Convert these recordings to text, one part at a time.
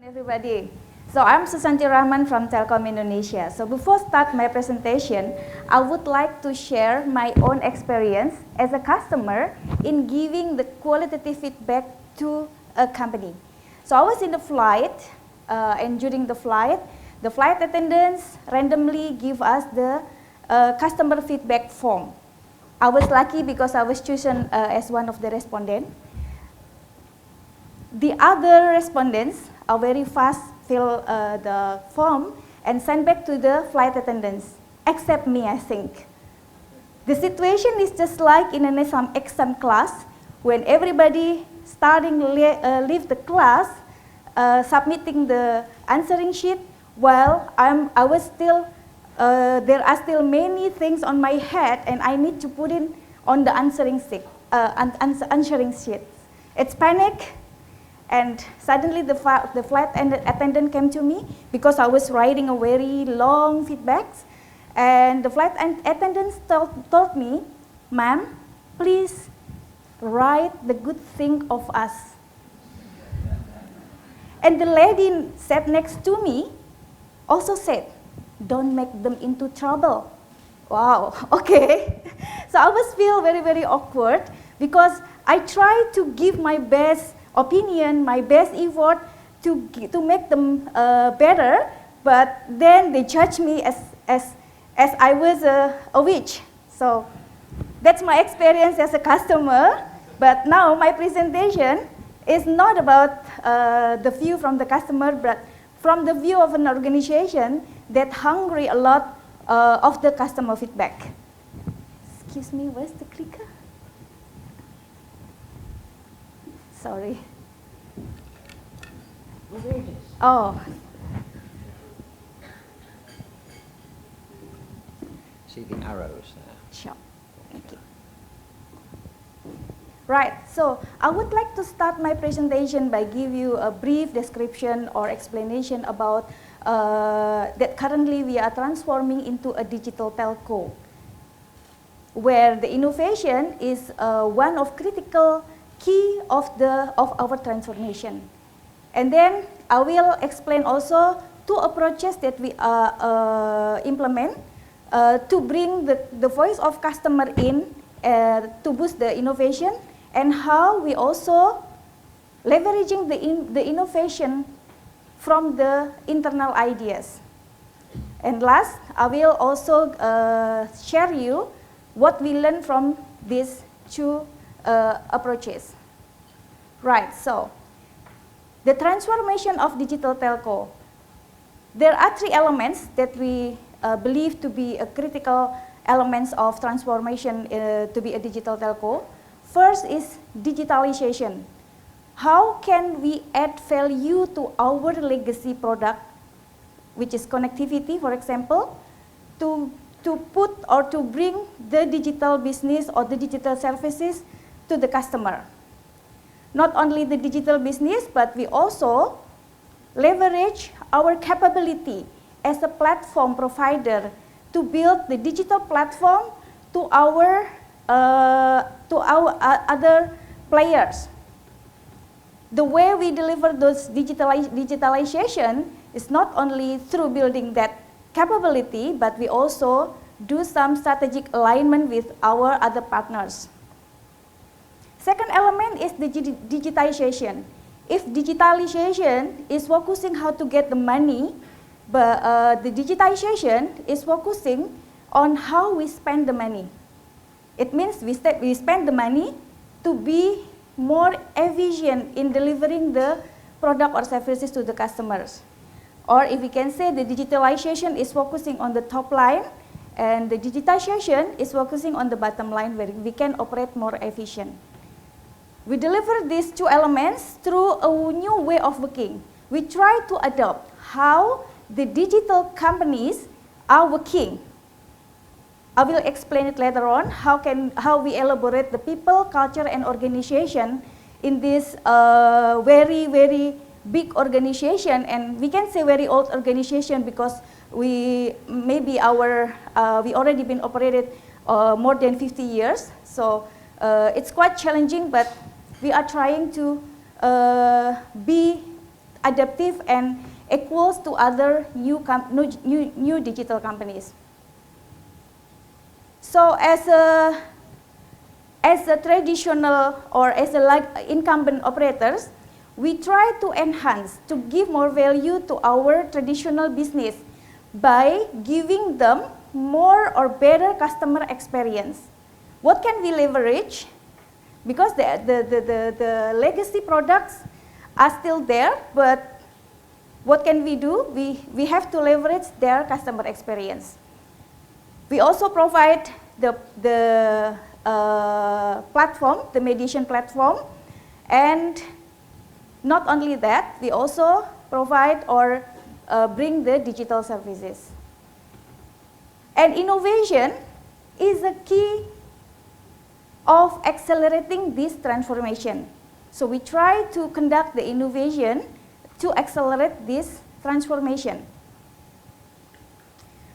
Everybody. So I'm Susanti Rahman from Telkom Indonesia. So before start my presentation, I would like to share my own experience as a customer in giving the qualitative feedback to a company. So I was in the flight, and during the flight attendants randomly give us the customer feedback form. I was lucky because I was chosen as one of the respondents. The other respondents are very fast fill the form and send back to the flight attendants, except me, I think. The situation is just like in an exam class, when everybody starting leave the class, submitting the answering sheet, while I was still, there are still many things on my head and I need to put in on the answering sheet. It's panic. And suddenly the flight attendant came to me because I was writing a very long feedbacks. And the flight attendant told me, "Ma'am, please write the good thing of us." And the lady sat next to me also said, "Don't make them into trouble." Wow, okay. So I was feel very, very awkward because I try to give my best opinion, my best effort to make them better, but then they judge me as I was a witch. So that's my experience as a customer. But now my presentation is not about the view from the customer, but from the view of an organization that hungry a lot of the customer feedback. Excuse me, where's the clicker? Sorry. Oh. See the arrows there. Sure. Thank you. Right. So I would like to start my presentation by give you a brief description or explanation about that currently we are transforming into a digital telco, where the innovation is one of critical key of our transformation. And then I will explain also two approaches that we implement to bring the voice of customer in to boost the innovation, and how we also leveraging the innovation from the internal ideas. And last, I will also share you what we learned from these two approaches. Right, so the transformation of digital telco. There are three elements that we believe to be a critical elements of transformation to be a digital telco. First is digitalization. How can we add value to our legacy product, which is connectivity, for example, to put or to bring the digital business or the digital services to the customer. Not only the digital business, but we also leverage our capability as a platform provider to build the digital platform to our other players. The way we deliver those digitalization is not only through building that capability, but we also do some strategic alignment with our other partners. Second element is the digitization. If digitalization is focusing how to get the money, but the digitization is focusing on how we spend the money. It means we spend the money to be more efficient in delivering the product or services to the customers. Or if we can say the digitalization is focusing on the top line, and the digitization is focusing on the bottom line, where we can operate more efficient. We deliver these two elements through a new way of working. We try to adopt how the digital companies are working. I will explain it later on, how we elaborate the people, culture, and organization in this very, very big organization, and we can say very old organization because we already been operated more than 50 years. So it's quite challenging, but we are trying to be adaptive and equals to other new digital companies. So as a traditional or as a like incumbent operators, we try to enhance, to give more value to our traditional business by giving them more or better customer experience. What can we leverage? Because the legacy products are still there, but what can we do? We have to leverage their customer experience. We also provide the platform, the mediation platform, and not only that, we also provide or bring the digital services. And innovation is a key of accelerating this transformation. So we try to conduct the innovation to accelerate this transformation.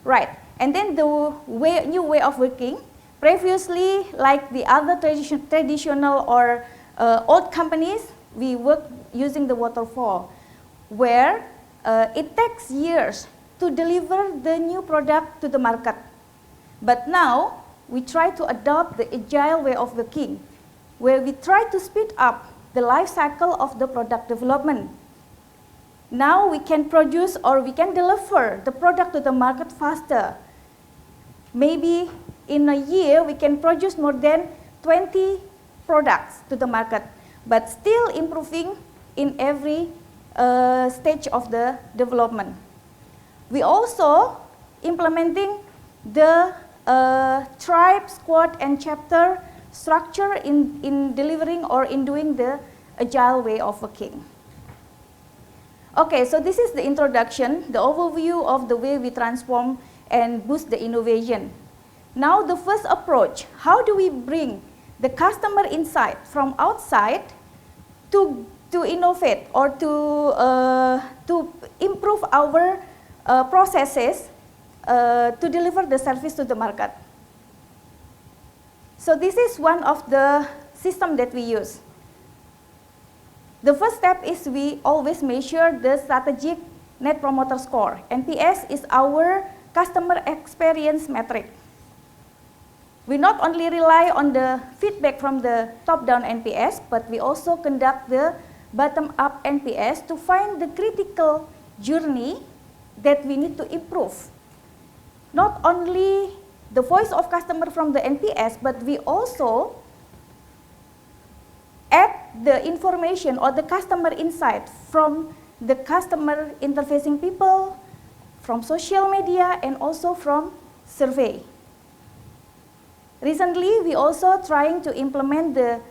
Right, and then the new way of working. Previously, like the other traditional or old companies, we work using the waterfall, where it takes years to deliver the new product to the market. But now, we try to adopt the agile way of working, where we try to speed up the life cycle of the product development. Now we can produce or we can deliver the product to the market faster. Maybe in a year, we can produce more than 20 products to the market, but still improving in every stage of the development. We also implementing the tribe, squad, and chapter structure in delivering or in doing the agile way of working. Okay, so this is the introduction, the overview of the way we transform and boost the innovation. Now the first approach, how do we bring the customer insight from outside to innovate or to improve our processes to deliver the service to the market. So this is one of the system that we use. The first step is we always measure the strategic Net Promoter Score. NPS is our customer experience metric. We not only rely on the feedback from the top-down NPS, but we also conduct the bottom-up NPS to find the critical journey that we need to improve. Not only the voice of customer from the NPS, but we also add the information or the customer insight from the customer interfacing people, from social media, and also from survey. Recently, we also trying to implement the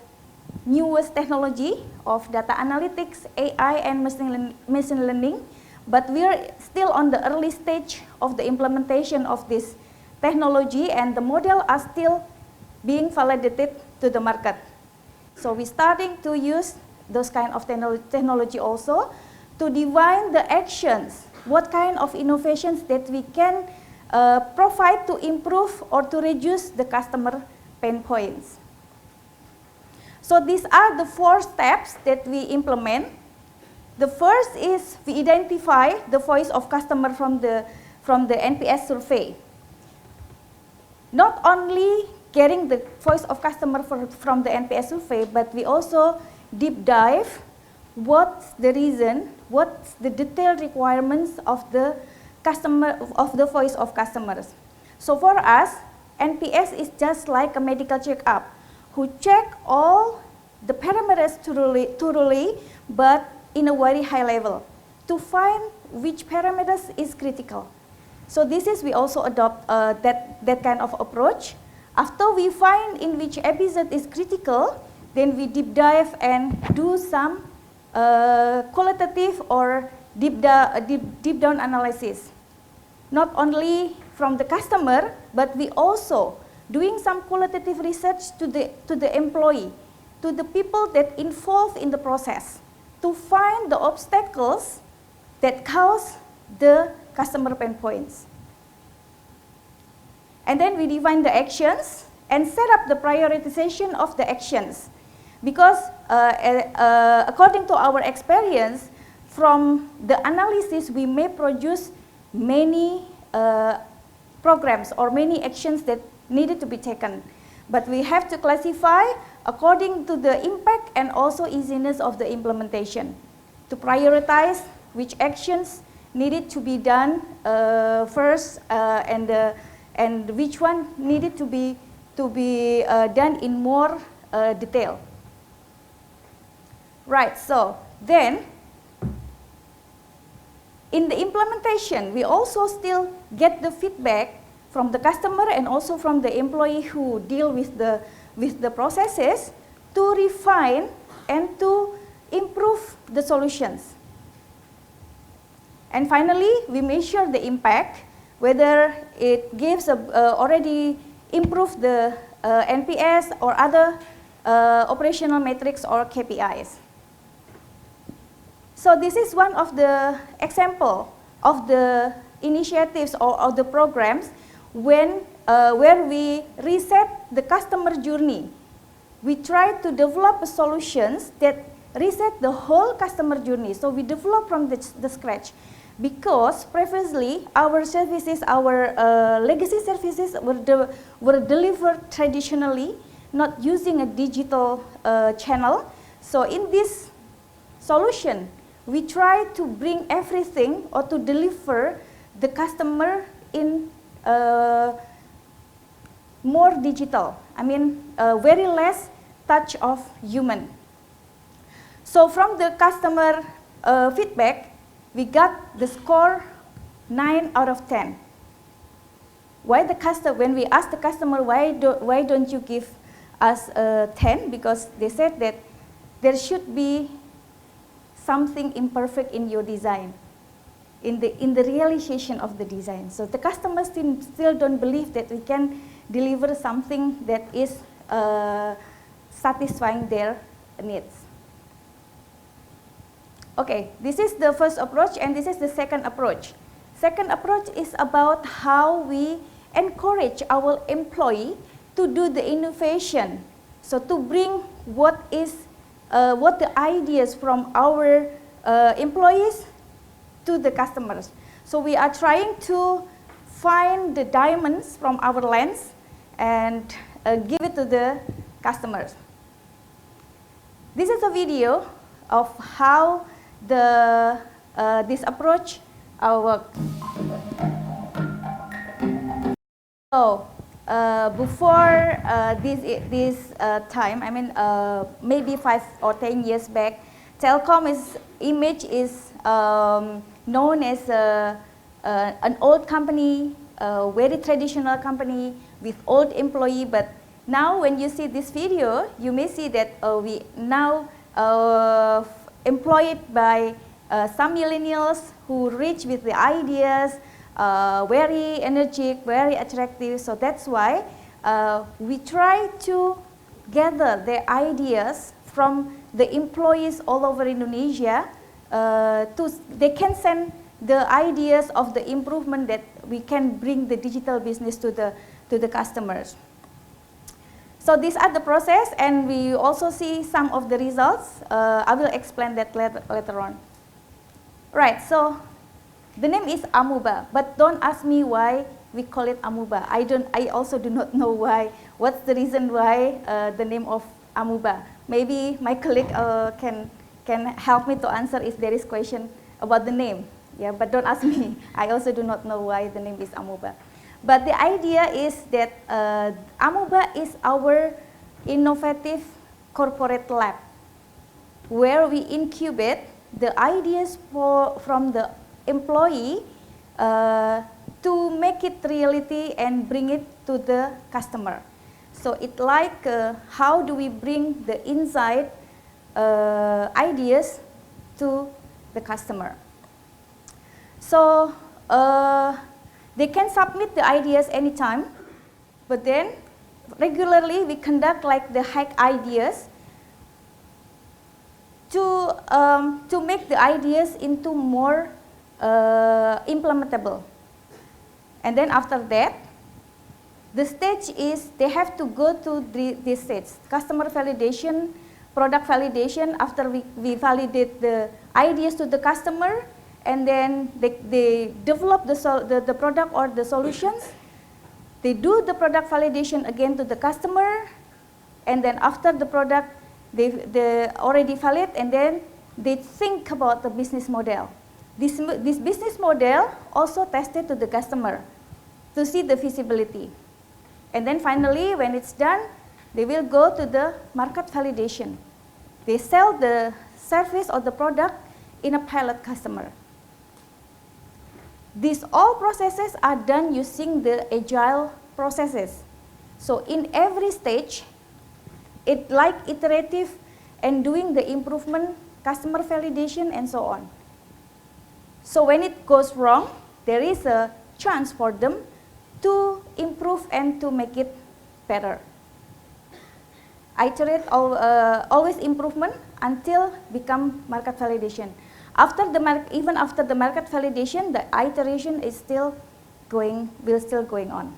newest technology of data analytics, AI, and machine learning, but we are still on the early stage of the implementation of this technology, and the model are still being validated to the market. So we're starting to use those kind of technology also to define the actions, what kind of innovations that we can provide to improve or to reduce the customer pain points. So these are the 4 steps that we implement. The first is we identify the voice of customer from the NPS survey. Not only getting the voice of customer from the NPS survey, but we also deep dive what's the reason, what's the detailed requirements of the customer, of the voice of customers. So for us, NPS is just like a medical checkup, who check all the parameters thoroughly, but in a very high level, to find which parameters is critical. So this is, we also adopt that kind of approach. After we find in which episode is critical, then we deep dive and do some qualitative or deep down analysis. Not only from the customer, but we also doing some qualitative research to the employee, to the people that involved in the process, to find the obstacles that cause the customer pain points. And then we define the actions and set up the prioritization of the actions. Because according to our experience, from the analysis, we may produce many programs or many actions that needed to be taken. But we have to classify according to the impact and also easiness of the implementation to prioritize which actions needed to be done first and which one needed to be done in more detail. Right, so then in the implementation, we also still get the feedback from the customer and also from the employee who deal with the processes to refine and to improve the solutions. And finally, we measure the impact, whether it gives already improved the NPS or other operational metrics or KPIs. So this is one of the example of the initiatives or of the programs where we reset the customer journey. We try to develop solutions that reset the whole customer journey. So we develop from the scratch, because previously our services, our legacy services were delivered traditionally, not using a digital channel. So in this solution, we try to bring everything or to deliver the customer in more digital. I mean, very less touch of human. So from the customer feedback, we got the score 9 out of 10. Why the customer? When we asked the customer, why don't you give us 10? Because they said that there should be something imperfect in your design, in the realization of the design. So the customers still don't believe that we can deliver something that is satisfying their needs. Okay, this is the first approach, and this is the second approach. Second approach is about how we encourage our employee to do the innovation. So to bring what the ideas from our employees to the customers. So we are trying to find the diamonds from our lens and give it to the customers. This is a video of how this approach works. So before this time, I mean maybe 5 or 10 years back, Telkom's image is known as an old company, a very traditional company with old employee. But now when you see this video, you may see that we now employed by some millennials who reach with the ideas, very energetic, very attractive. So that's why we try to gather the ideas from the employees all over Indonesia. They can send the ideas of the improvement that we can bring the digital business to the customers. So these are the process, and we also see some of the results. I will explain that later on. Right, so the name is Amuba, but don't ask me why we call it Amuba. I also do not know why. What's the reason why the name of Amuba? Maybe my colleague can help me to answer if there is question about the name. Yeah, but don't ask me. I also do not know why the name is Amuba. But the idea is that Amuba is our innovative corporate lab, where we incubate the ideas from the employee to make it reality and bring it to the customer. So it's like how do we bring the inside ideas to the customer. So they can submit the ideas anytime, but then regularly we conduct like the hack ideas to make the ideas into more implementable. And then after that, the stage is they have to go to this stage: customer validation, product validation, after we validate the ideas to the customer, and then they develop the product or the solutions. They do the product validation again to the customer, and then after the product, they already valid, and then they think about the business model. This business model also tested to the customer to see the feasibility. And then finally, when it's done, they will go to the market validation. They sell the service or the product in a pilot customer. These all processes are done using the agile processes. So in every stage, it like iterative and doing the improvement, customer validation, and so on. So when it goes wrong, there is a chance for them to improve and to make it better. Iterate, always improvement until become market validation. Even after the market validation, the iteration is still going on.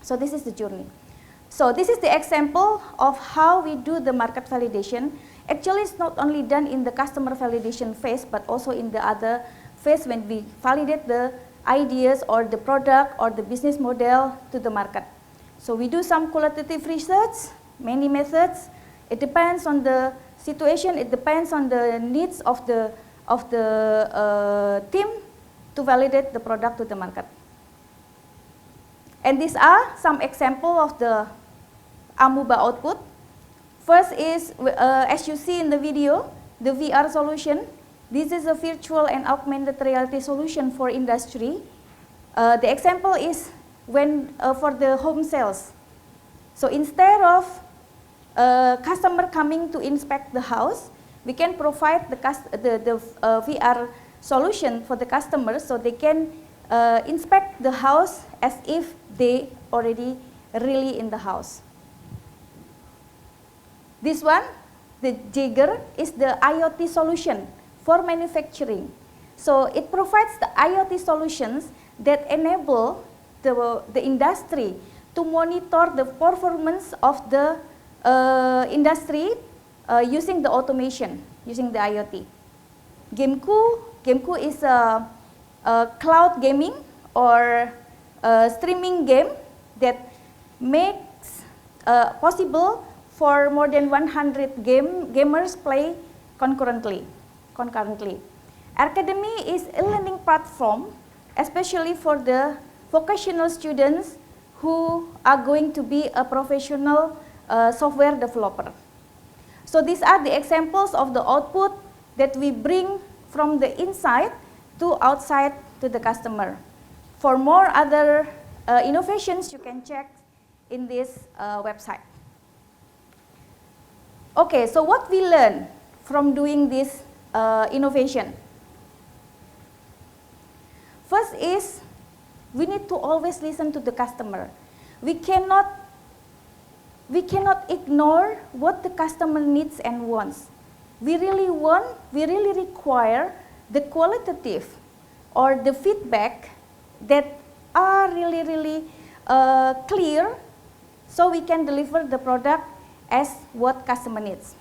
So this is the journey. So this is the example of how we do the market validation. Actually, it's not only done in the customer validation phase, but also in the other phase when we validate the ideas or the product or the business model to the market. So we do some qualitative research, many methods. It depends on the situation. It depends on the needs of the team to validate the product to the market. And these are some examples of the Amoeba output. First is, as you see in the video, the VR solution. This is a virtual and augmented reality solution for industry. The example is when for the home sales. So instead of customer coming to inspect the house, we can provide the VR solution for the customers so they can inspect the house as if they already really in the house. This one, the Jagger, is the IoT solution for manufacturing. So it provides the IoT solutions that enable the industry to monitor the performance of the industry using the automation, using the IoT. Gameku is a cloud gaming or streaming game that makes possible for more than 100 gamers play concurrently. Academy is a learning platform, especially for the vocational students who are going to be a professional software developer. So these are the examples of the output that we bring from the inside to outside to the customer. For more other innovations, you can check in this website. Okay, so what we learn from doing this innovation? First is, we need to always listen to the customer. We cannot ignore what the customer needs and wants. We really require the qualitative or the feedback that are really clear, so we can deliver the product as what customer needs.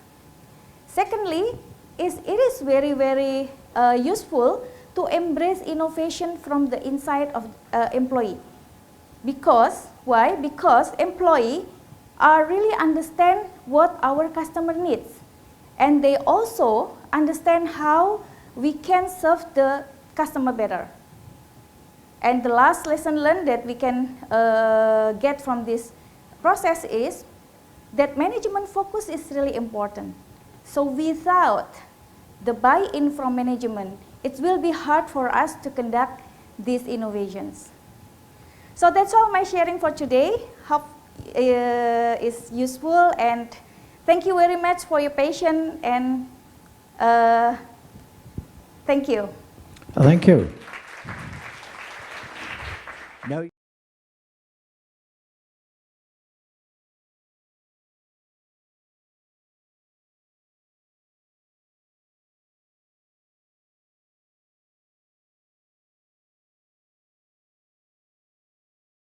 Secondly, it is very useful to embrace innovation from the inside of employee. Because, why? Because employee really understand what our customer needs, and they also understand how we can serve the customer better. And the last lesson learned that we can get from this process is that management focus is really important. So without the buy-in from management, it will be hard for us to conduct these innovations. So that's all my sharing for today. Hope is useful, and thank you very much for your patience, and thank you. Thank you. Now